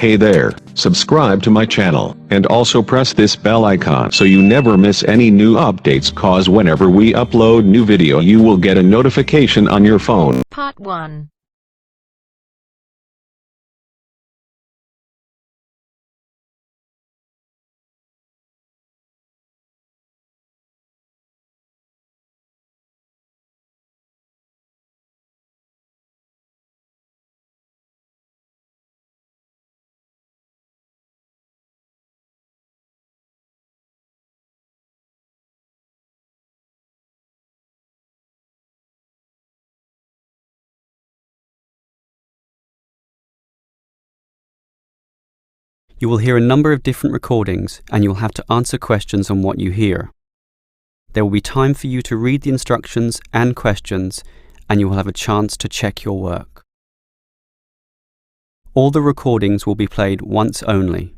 Hey there, subscribe to my channel, and also press this bell icon so you never miss any new updates, cause whenever we upload new video you will get a notification on your phone. Part 1. You will hear a number of different recordings and you will have to answer questions on what you hear. There will be time for you to read the instructions and questions, and you will have a chance to check your work. All the recordings will be played once only.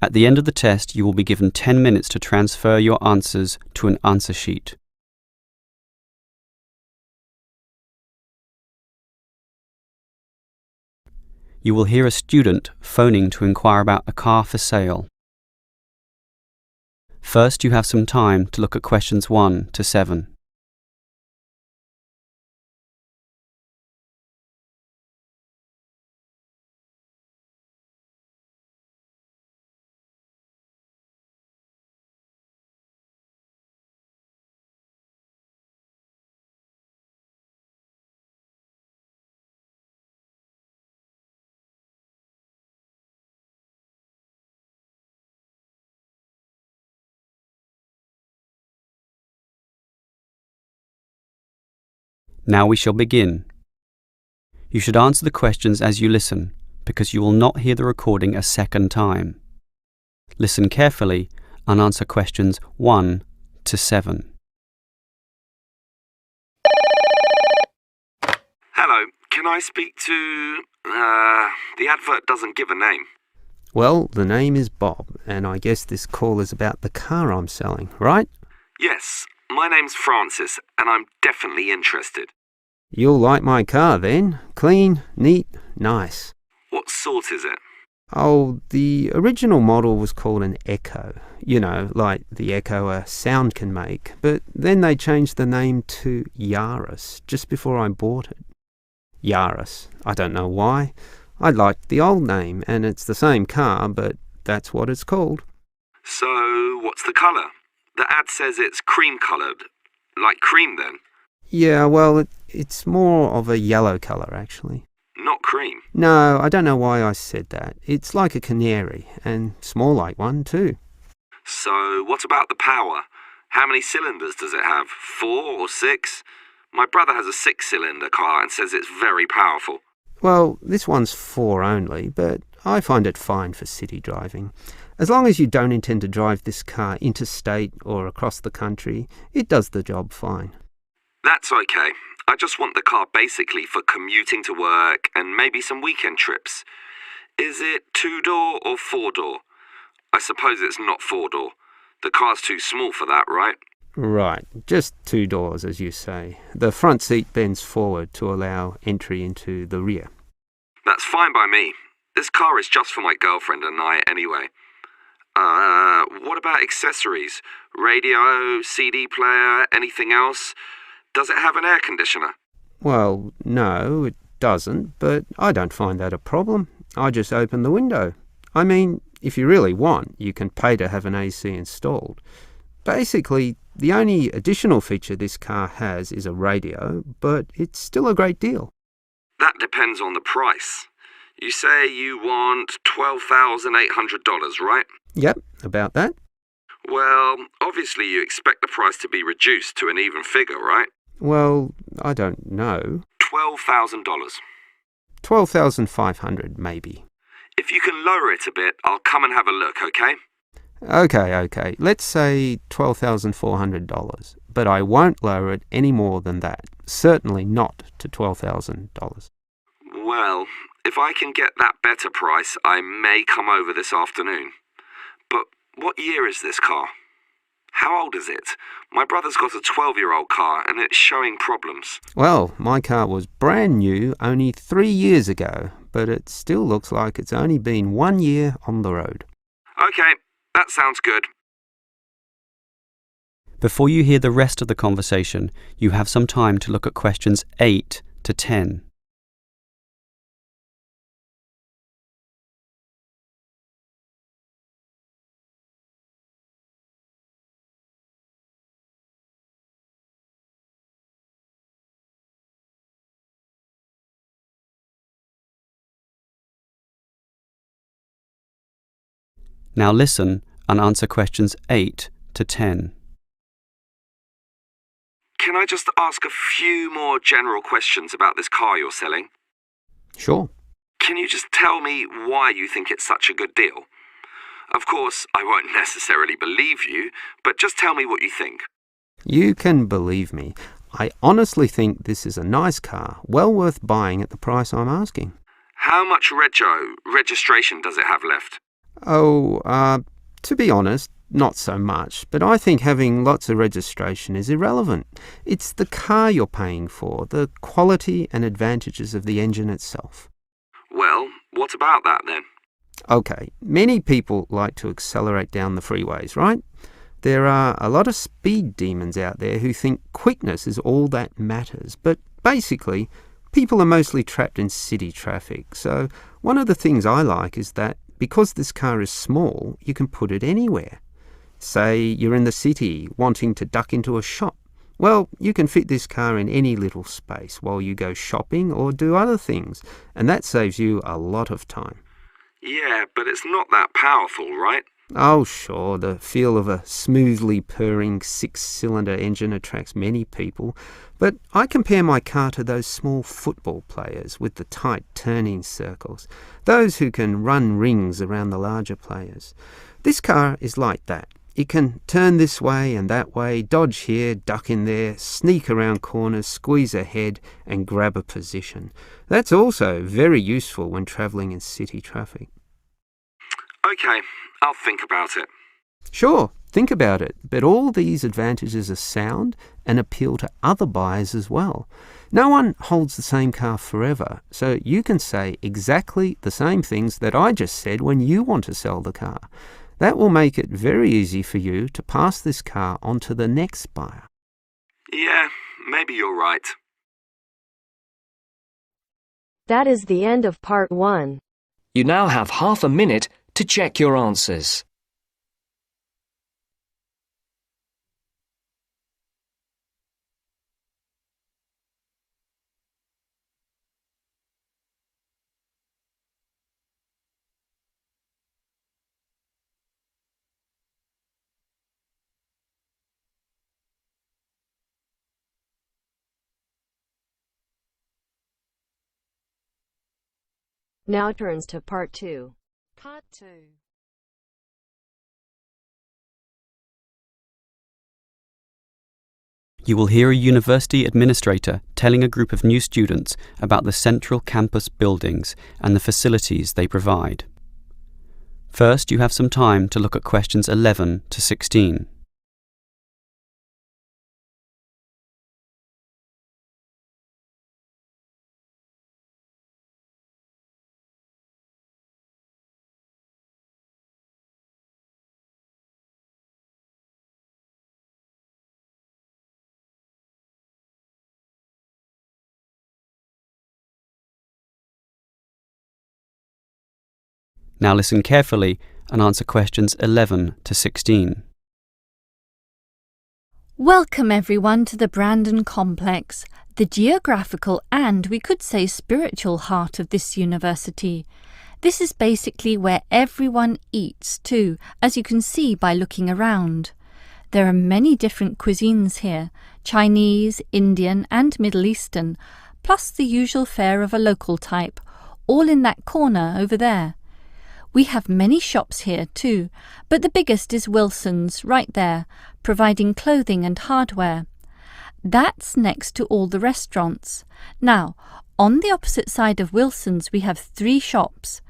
At the end of the test, you will be given 10 minutes to transfer your answers to an answer sheet. You will hear a student phoning to inquire about a car for sale. First, you have some time to look at questions 1 to 7. Now we shall begin. You should answer the questions as you listen, because you will not hear the recording a second time. Listen carefully and answer questions 1 to 7. Hello, can I speak to... the advert doesn't give a name. Well, the name is Bob, and I guess this call is about the car I'm selling, right? Yes, my name's Francis, and I'm definitely interested. You'll like my car then. Clean, neat, nice. What sort is it? Oh, the original model was called an Echo. You know, like the echo a sound can make. But then they changed the name to Yaris just before I bought it. Yaris. I don't know why. I liked the old name, and it's the same car, but that's what it's called. So, what's the colour? The ad says it's cream-coloured. Like cream, then? Yeah, well, it's more of a yellow colour, actually. Not cream? No, I don't know why I said that. It's like a canary, and it's more like one, too. So, what about the power? How many cylinders does it have? 4 or 6? My brother has a 6-cylinder car and says it's very powerful. Well, this one's 4 only, but I find it fine for city driving. As long as you don't intend to drive this car interstate or across the country, it does the job fine. That's okay. I just want the car basically for commuting to work and maybe some weekend trips. Is it 2-door or 4-door? I suppose it's not 4-door. The car's too small for that, right? Right, just 2 doors, as you say. The front seat bends forward to allow entry into the rear. That's fine by me. This car is just for my girlfriend and I anyway. What about accessories? Radio, CD player, anything else? Does it have an air conditioner? Well, no, it doesn't, but I don't find that a problem. I just open the window. I mean, if you really want, you can pay to have an AC installed. Basically, the only additional feature this car has is a radio, but it's still a great deal. That depends on the price. You say you want $12,800, right? Yep, about that. Well, obviously you expect the price to be reduced to an even figure, right? Well, I don't know. $12,000. $12,500, maybe. If you can lower it a bit, I'll come and have a look, okay? Okay. Let's say $12,400, but I won't lower it any more than that. Certainly not to $12,000. Well, if I can get that better price, I may come over this afternoon. But what year is this car? How old is it? My brother's got a 12-year-old car and it's showing problems. Well, my car was brand new only 3 years ago, but it still looks like it's only been 1 year on the road. Okay, that sounds good. Before you hear the rest of the conversation, you have some time to look at questions 8 to 10. Now listen and answer questions 8 to 10. Can I just ask a few more general questions about this car you're selling? Sure. Can you just tell me why you think it's such a good deal? Of course, I won't necessarily believe you, but just tell me what you think. You can believe me. I honestly think this is a nice car, well worth buying at the price I'm asking. How much registration does it have left? To be honest, not so much, but I think having lots of registration is irrelevant. It's the car you're paying for, the quality and advantages of the engine itself. Well, what about that then? Okay, many people like to accelerate down the freeways, right? There are a lot of speed demons out there who think quickness is all that matters, but basically, people are mostly trapped in city traffic. So one of the things I like is that because this car is small, you can put it anywhere. Say you're in the city wanting to duck into a shop. Well, you can fit this car in any little space while you go shopping or do other things, and that saves you a lot of time. Yeah, but it's not that powerful, right? Oh, sure, the feel of a smoothly purring 6-cylinder engine attracts many people, but I compare my car to those small football players with the tight turning circles, those who can run rings around the larger players. This car is like that. It can turn this way and that way, dodge here, duck in there, sneak around corners, squeeze ahead and grab a position. That's also very useful when travelling in city traffic. Okay, I'll think about it. Sure, think about it, but all these advantages are sound and appeal to other buyers as well. No one holds the same car forever, so you can say exactly the same things that I just said when you want to sell the car. That will make it very easy for you to pass this car on to the next buyer. Yeah, maybe you're right. That is the end of part 1. You now have half a minute to check your answers. Now turns to part 2. Part 2. You will hear a university administrator telling a group of new students about the central campus buildings and the facilities they provide. First, you have some time to look at questions 11 to 16. Now listen carefully and answer questions 11 to 16. Welcome everyone to the Brandon Complex, the geographical and, we could say, spiritual heart of this university. This is basically where everyone eats too, as you can see by looking around. There are many different cuisines here, Chinese, Indian and Middle Eastern, plus the usual fare of a local type, all in that corner over there. We have many shops here too, but the biggest is Wilson's right there, providing clothing and hardware. That's next to all the restaurants. Now, on the opposite side of Wilson's we have 3 shops.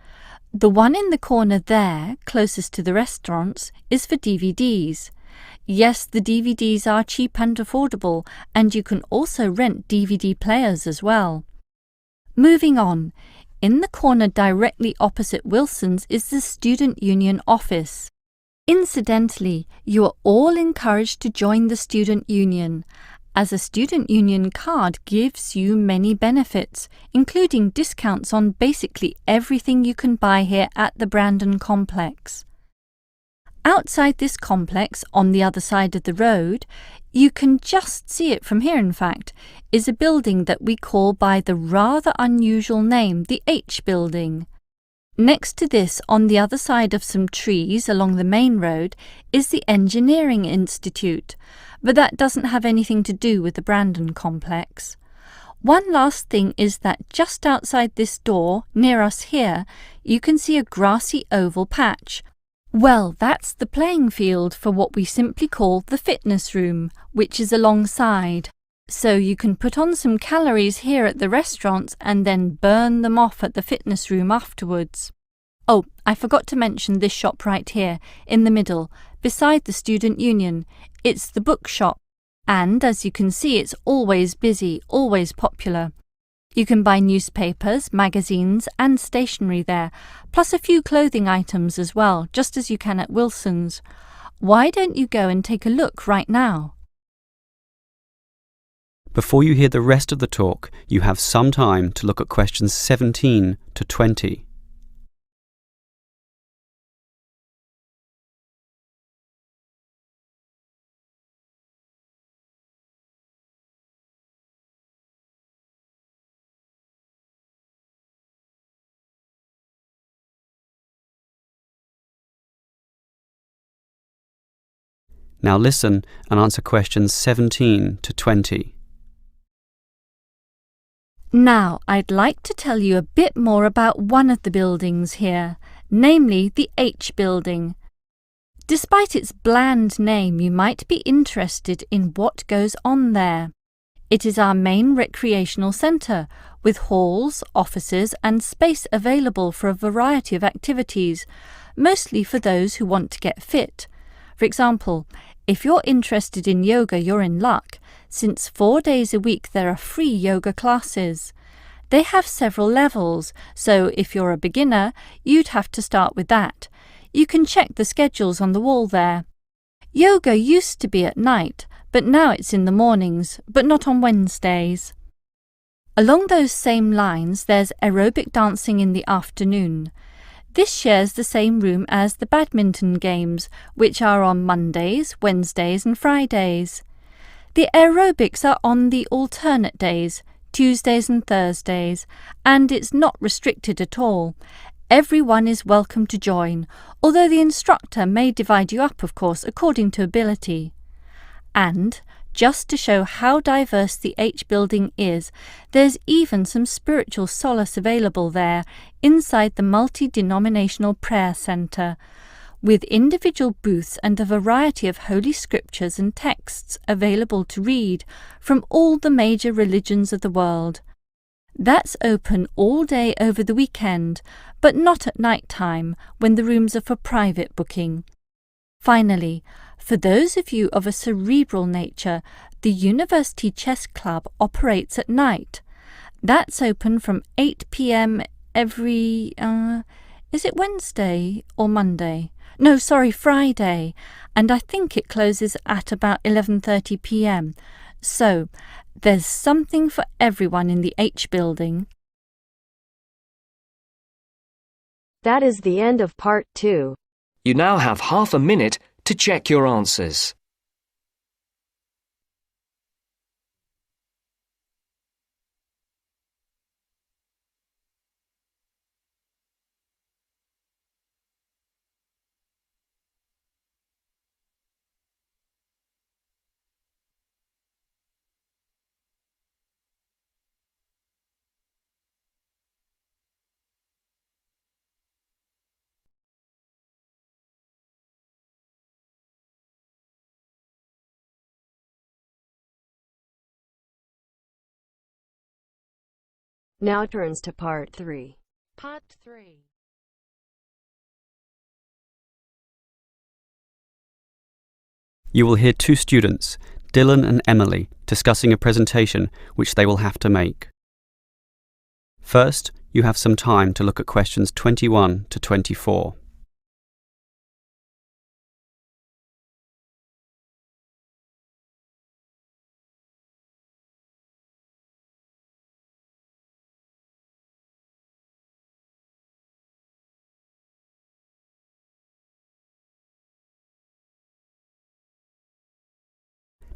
The one in the corner there, closest to the restaurants, is for DVDs. Yes, the DVDs are cheap and affordable, and you can also rent DVD players as well. Moving on, in the corner directly opposite Wilson's is the Student Union office. Incidentally, you are all encouraged to join the Student Union, as a Student Union card gives you many benefits, including discounts on basically everything you can buy here at the Brandon complex. Outside this complex, on the other side of the road, you can just see it from here in fact, is a building that we call by the rather unusual name the H building. Next to this, on the other side of some trees along the main road, is the Engineering Institute, but that doesn't have anything to do with the Brandon complex. One last thing is that just outside this door, near us here, you can see a grassy oval patch. Well, that's the playing field for what we simply call the fitness room, which is alongside. So you can put on some calories here at the restaurants and then burn them off at the fitness room afterwards. Oh, I forgot to mention this shop right here, in the middle, beside the Student Union. It's the bookshop. And as you can see, it's always busy, always popular. You can buy newspapers, magazines and stationery there, plus a few clothing items as well, just as you can at Wilson's. Why don't you go and take a look right now? Before you hear the rest of the talk, you have some time to look at questions 17 to 20. Now listen and answer questions 17 to 20. Now, I'd like to tell you a bit more about one of the buildings here, namely the H building. Despite its bland name, you might be interested in what goes on there. It is our main recreational centre, with halls, offices and space available for a variety of activities, mostly for those who want to get fit. For example, if you're interested in yoga, you're in luck, since 4 days a week there are free yoga classes. They have several levels, so if you're a beginner, you'd have to start with that. You can check the schedules on the wall there. Yoga used to be at night, but now it's in the mornings, but not on Wednesdays. Along those same lines, there's aerobic dancing in the afternoon. This shares the same room as the badminton games, which are on Mondays, Wednesdays and Fridays. The aerobics are on the alternate days, Tuesdays and Thursdays, and it's not restricted at all. Everyone is welcome to join, although the instructor may divide you up, of course, according to ability. And, just to show how diverse the H building is, there's even some spiritual solace available there, inside the multi-denominational prayer centre, with individual booths and a variety of holy scriptures and texts available to read from all the major religions of the world. That's open all day over the weekend, but not at night time, when the rooms are for private booking. Finally, for those of you of a cerebral nature, the University Chess Club operates at night. That's open from 8 p.m. every, is it Wednesday or Monday? No, sorry, Friday. And I think it closes at about 11:30 p.m. So, there's something for everyone in the H building. That is the end of part 2. You now have half a minute to check your answers. Now turns to part 3. Part 3. You will hear two students, Dylan and Emily, discussing a presentation which they will have to make. First, you have some time to look at questions 21 to 24.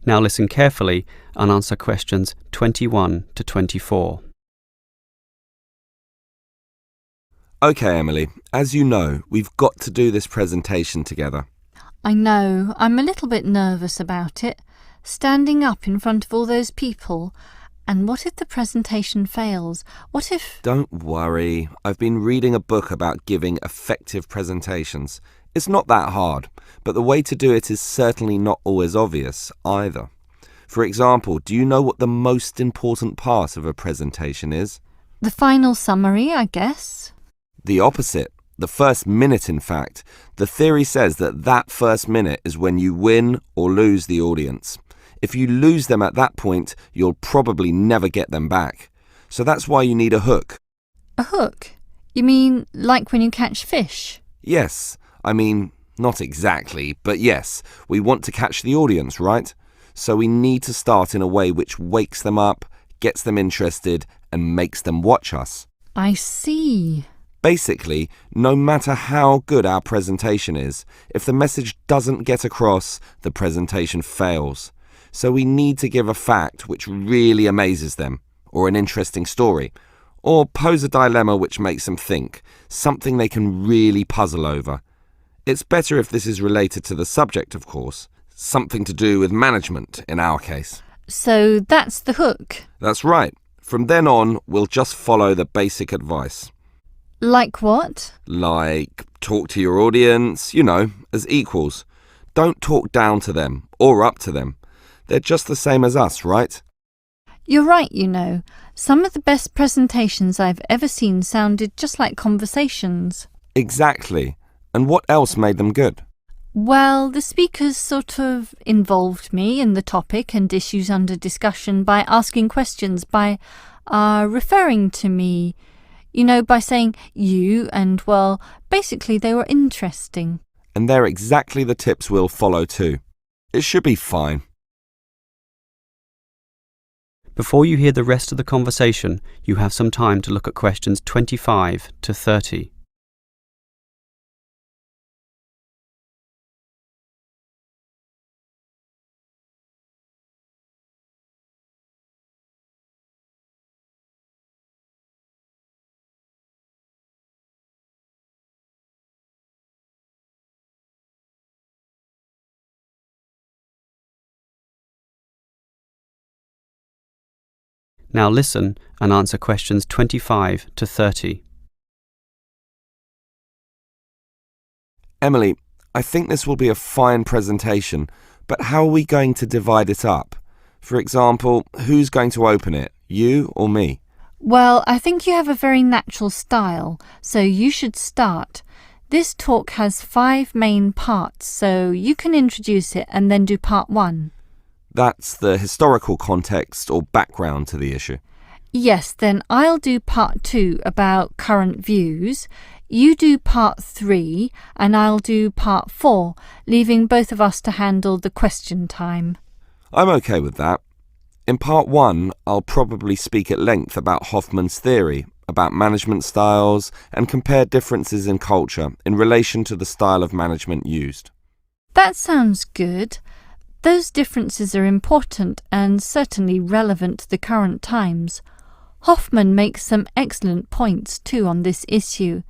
Now listen carefully and answer questions 21 to 24. Okay, Emily, as you know, we've got to do this presentation together. I know, I'm a little bit nervous about it. Standing up in front of all those people. And what if the presentation fails? What if... Don't worry, I've been reading a book about giving effective presentations. It's not that hard, but the way to do it is certainly not always obvious either. For example, do you know what the most important part of a presentation is? The final summary, I guess. The opposite. The first minute, in fact. The theory says that first minute is when you win or lose the audience. If you lose them at that point, you'll probably never get them back. So that's why you need a hook. A hook? You mean like when you catch fish? Yes. I mean, not exactly, but yes. We want to catch the audience, right? So we need to start in a way which wakes them up, gets them interested, and makes them watch us. I see. Basically, no matter how good our presentation is, if the message doesn't get across, the presentation fails. So we need to give a fact which really amazes them, or an interesting story, or pose a dilemma which makes them think, something they can really puzzle over. It's better if this is related to the subject, of course, something to do with management in our case. So that's the hook? That's right. From then on, we'll just follow the basic advice. Like what? Like, talk to your audience, as equals. Don't talk down to them, or up to them. They're just the same as us, right? You're right, Some of the best presentations I've ever seen sounded just like conversations. Exactly. And what else made them good? Well, the speakers sort of involved me in the topic and issues under discussion by asking questions, by referring to me, by saying you, and, well, basically they were interesting. And they're exactly the tips we'll follow too. It should be fine. Before you hear the rest of the conversation, you have some time to look at questions 25 to 30. Now listen and answer questions 25 to 30. Emily, I think this will be a fine presentation, but how are we going to divide it up? For example, who's going to open it, you or me? Well, I think you have a very natural style, so you should start. This talk has 5 main parts, so you can introduce it and then do part 1. That's the historical context or background to the issue. Yes, then I'll do part 2 about current views. You do part 3 and I'll do part 4, leaving both of us to handle the question time. I'm okay with that. In part 1, I'll probably speak at length about Hoffman's theory, about management styles, and compare differences in culture in relation to the style of management used. That sounds good. Those differences are important and certainly relevant to the current times. Hoffman makes some excellent points too on this issue.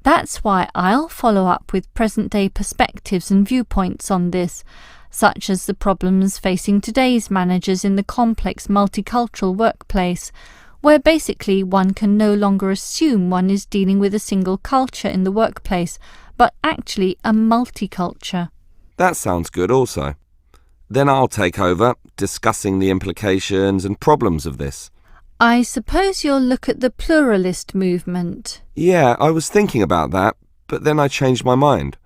That's why I'll follow up with present-day perspectives and viewpoints on this, such as the problems facing today's managers in the complex multicultural workplace, where basically one can no longer assume one is dealing with a single culture in the workplace, but actually a multiculture. That sounds good also. Then I'll take over, discussing the implications and problems of this. I suppose you'll look at the pluralist movement. Yeah, I was thinking about that, but then I changed my mind.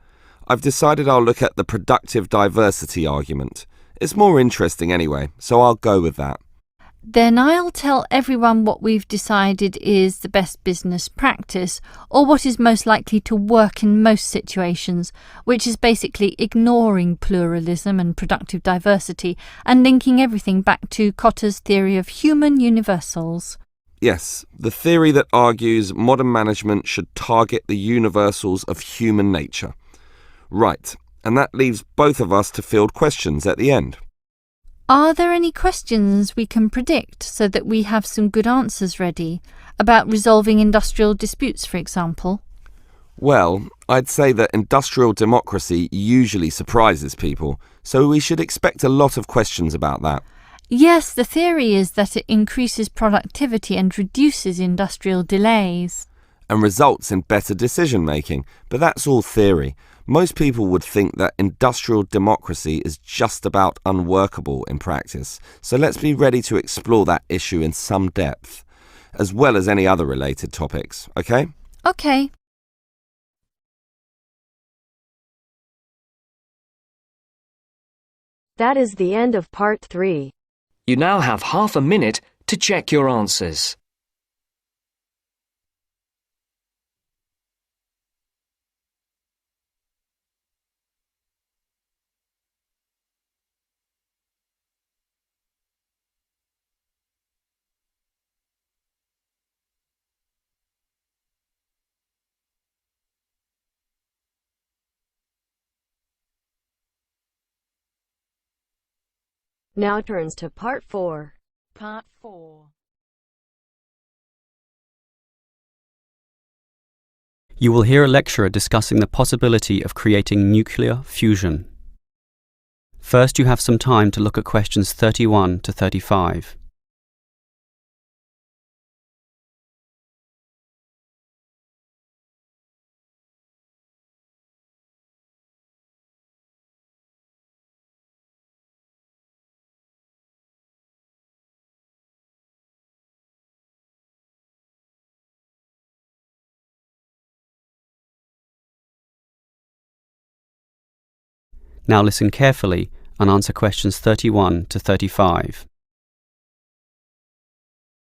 I've decided I'll look at the productive diversity argument. It's more interesting anyway, so I'll go with that. Then I'll tell everyone what we've decided is the best business practice, or what is most likely to work in most situations, which is basically ignoring pluralism and productive diversity and linking everything back to Kotter's theory of human universals. Yes, the theory that argues modern management should target the universals of human nature. Right, and that leaves both of us to field questions at the end. Are there any questions we can predict so that we have some good answers ready? About resolving industrial disputes, for example? Well, I'd say that industrial democracy usually surprises people, so we should expect a lot of questions about that. Yes, the theory is that it increases productivity and reduces industrial delays. And results in better decision making, but that's all theory. Most people would think that industrial democracy is just about unworkable in practice, so let's be ready to explore that issue in some depth, as well as any other related topics, okay? Okay. That is the end of part 3. You now have half a minute to check your answers. Now turns to part 4. Part 4. You will hear a lecturer discussing the possibility of creating nuclear fusion. First, you have some time to look at questions 31 to 35. Now listen carefully and answer questions 31 to 35.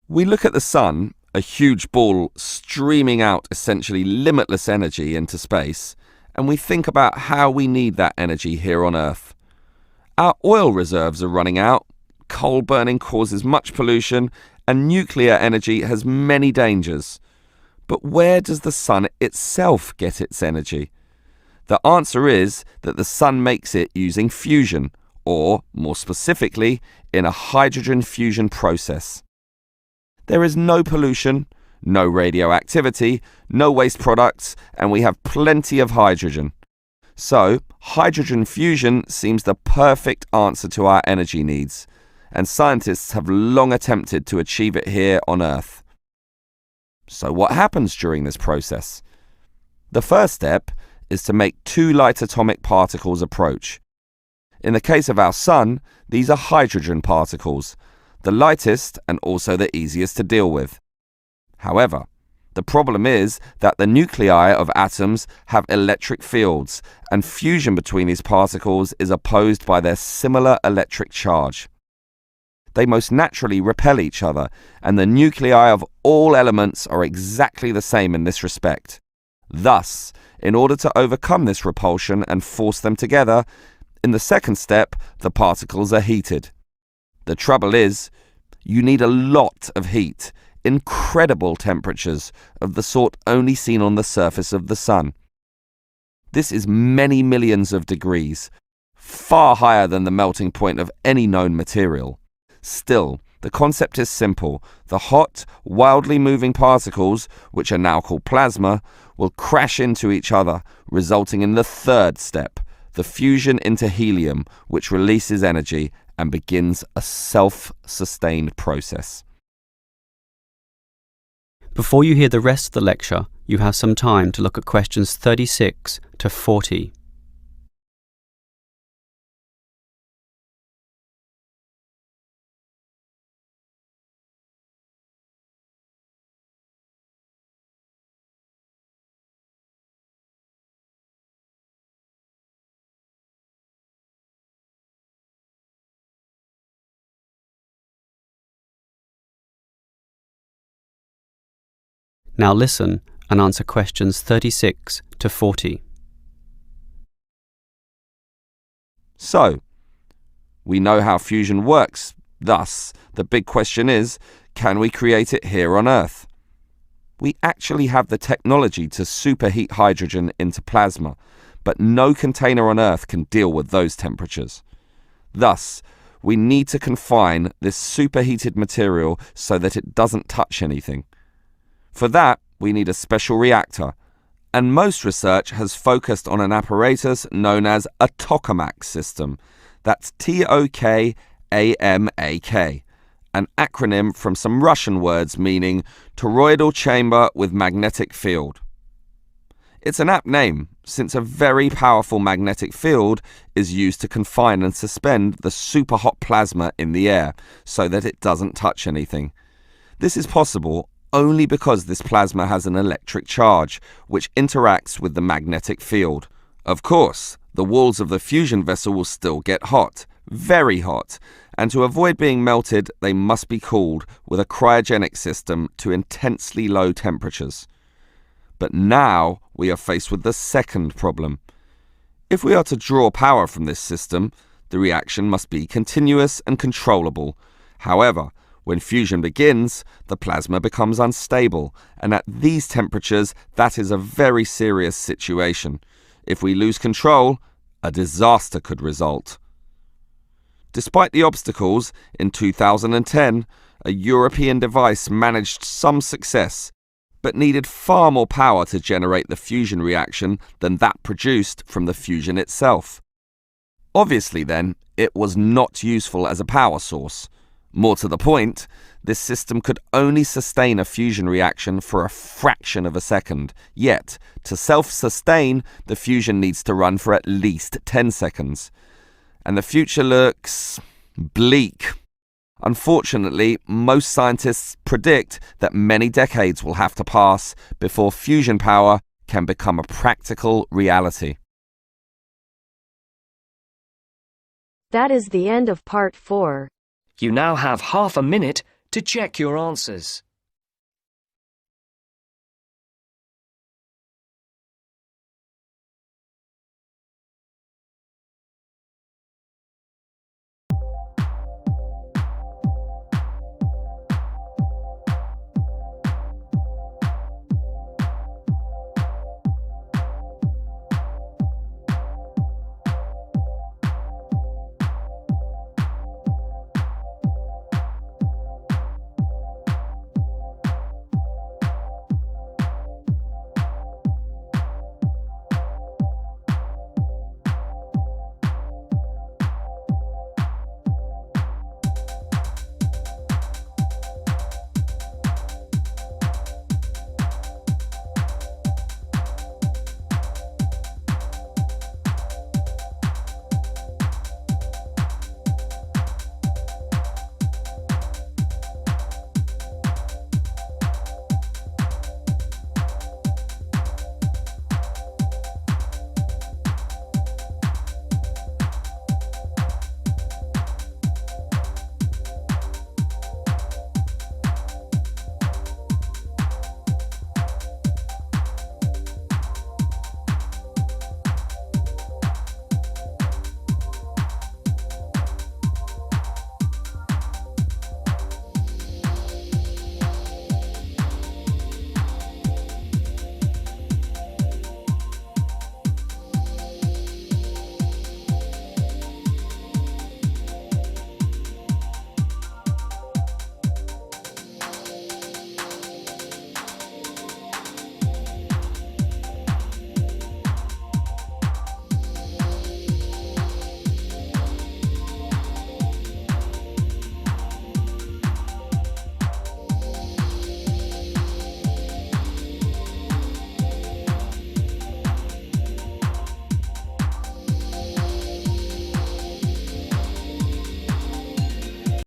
We look at the sun, a huge ball streaming out essentially limitless energy into space, and we think about how we need that energy here on Earth. Our oil reserves are running out, coal burning causes much pollution, and nuclear energy has many dangers. But where does the sun itself get its energy? The answer is that the sun makes it using fusion, or, more specifically, in a hydrogen fusion process. There is no pollution, no radioactivity, no waste products, and we have plenty of hydrogen. So, hydrogen fusion seems the perfect answer to our energy needs, and scientists have long attempted to achieve it here on Earth. So what happens during this process? The first step is to make two light atomic particles approach. In the case of our sun, these are hydrogen particles, the lightest and also the easiest to deal with. However, the problem is that the nuclei of atoms have electric fields, and fusion between these particles is opposed by their similar electric charge. They most naturally repel each other, and the nuclei of all elements are exactly the same in this respect. Thus, in order to overcome this repulsion and force them together, in the second step, the particles are heated. The trouble is, you need a lot of heat, incredible temperatures of the sort only seen on the surface of the sun. This is many millions of degrees, far higher than the melting point of any known material. Still, the concept is simple. The hot, wildly moving particles, which are now called plasma, will crash into each other, resulting in the third step, the fusion into helium, which releases energy and begins a self-sustained process. Before you hear the rest of the lecture, you have some time to look at questions 36 to 40. Now listen and answer questions 36 to 40. So, we know how fusion works. Thus, the big question is, can we create it here on Earth? We actually have the technology to superheat hydrogen into plasma, but no container on Earth can deal with those temperatures. Thus, we need to confine this superheated material so that it doesn't touch anything. For that, we need a special reactor, and most research has focused on an apparatus known as a tokamak system. That's TOKAMAK, an acronym from some Russian words meaning toroidal chamber with magnetic field. It's an apt name, since a very powerful magnetic field is used to confine and suspend the superhot plasma in the air so that it doesn't touch anything. This is possible only because this plasma has an electric charge, which interacts with the magnetic field. Of course, the walls of the fusion vessel will still get hot, very hot, and to avoid being melted, they must be cooled with a cryogenic system to intensely low temperatures. But now we are faced with the second problem. If we are to draw power from this system, the reaction must be continuous and controllable. However, when fusion begins, the plasma becomes unstable, and at these temperatures, that is a very serious situation. If we lose control, a disaster could result. Despite the obstacles, in 2010, a European device managed some success, but needed far more power to generate the fusion reaction than that produced from the fusion itself. Obviously then, it was not useful as a power source. More to the point, this system could only sustain a fusion reaction for a fraction of a second, yet, to self-sustain, the fusion needs to run for at least 10 seconds. And the future looks bleak. Unfortunately, most scientists predict that many decades will have to pass before fusion power can become a practical reality. That is the end of part 4. You now have half a minute to check your answers.